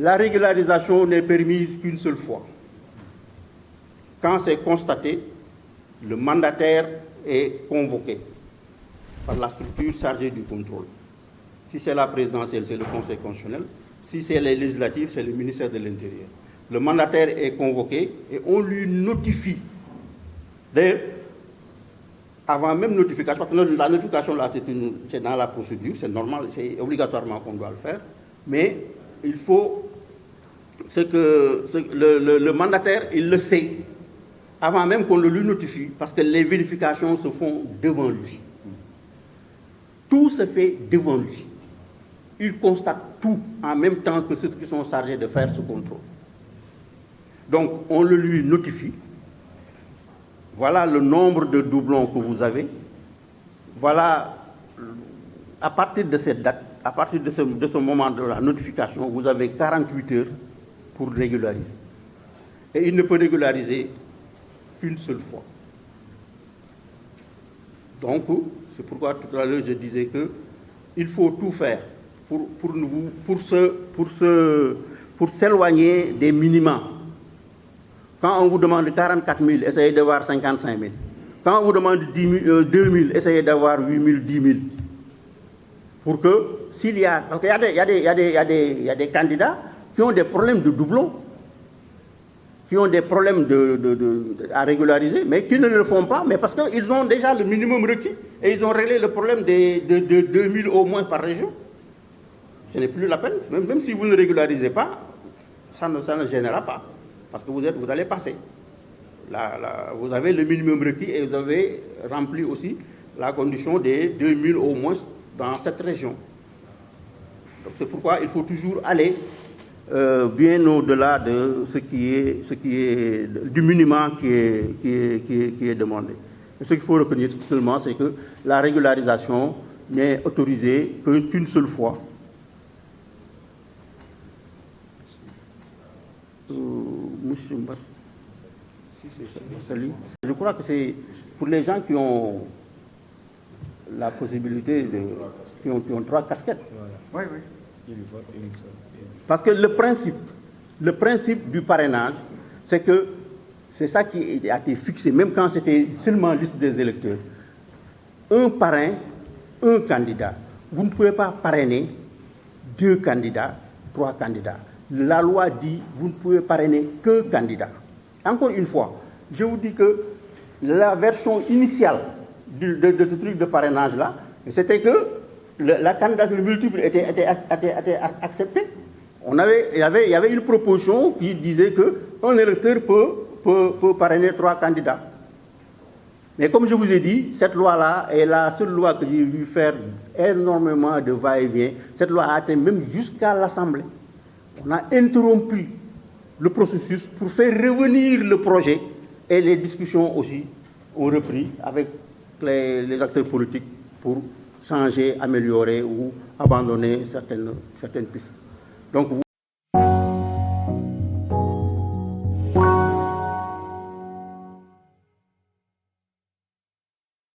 la régularisation n'est permise qu'une seule fois. Quand c'est constaté, le mandataire est convoqué par la structure chargée du contrôle. Si c'est la présidentielle, c'est le Conseil constitutionnel. Si c'est les législatives, c'est le ministère de l'Intérieur. Le mandataire est convoqué et on lui notifie. D'ailleurs, avant même notification, parce que la notification, là, c'est dans la procédure, c'est normal, c'est obligatoirement qu'on doit le faire, mais il faut le mandataire, il le sait, avant même qu'on le lui notifie, parce que les vérifications se font devant lui. Tout se fait devant lui. Il constate tout en même temps que ceux qui sont chargés de faire ce contrôle. Donc, on le lui notifie. Voilà le nombre de doublons que vous avez. Voilà, à partir de cette date, à partir de ce moment de la notification, vous avez 48 heures pour régulariser. Et il ne peut régulariser qu'une seule fois. Donc, c'est pourquoi tout à l'heure je disais qu'il faut tout faire pour s'éloigner des minima. Quand on vous demande 44 000, essayez d'avoir 55 000. Quand on vous demande 2 000, essayez d'avoir 8 000, 10 000. Pour que, s'il y a... Parce qu'il y a des candidats qui ont des problèmes de doublons, qui ont des problèmes à régulariser, mais qui ne le font pas, mais parce qu'ils ont déjà le minimum requis et ils ont réglé le problème de 2 000 au moins par région. Ce n'est plus la peine. Même si vous ne régularisez pas, ça ne gênera pas. Parce que vous allez passer. Vous avez le minimum requis et vous avez rempli aussi la condition des 2000 au moins dans cette région. Donc c'est pourquoi il faut toujours aller bien au-delà de ce qui est du minimum qui est demandé. Et ce qu'il faut retenir seulement, c'est que la régularisation n'est autorisée qu'une seule fois. Monsieur Mbass. Je crois que c'est pour les gens qui ont la possibilité qui ont 3 casquettes. Oui. Parce que le principe du parrainage, c'est que c'est ça qui a été fixé, même quand c'était seulement liste des électeurs. Un parrain, un candidat. Vous ne pouvez pas parrainer 2 candidats, 3 candidats. La loi dit vous ne pouvez parrainer qu'un candidat. Encore une fois, je vous dis que la version initiale de ce truc de parrainage-là, c'était que la candidature multiple était acceptée. Il y avait une proposition qui disait qu'un électeur peut parrainer 3 candidats. Mais comme je vous ai dit, cette loi-là est la seule loi que j'ai vu faire énormément de va-et-vient. Cette loi a atteint même jusqu'à l'Assemblée. On a interrompu le processus pour faire revenir le projet et les discussions aussi ont repris avec les acteurs politiques pour changer, améliorer ou abandonner certaines pistes. Donc,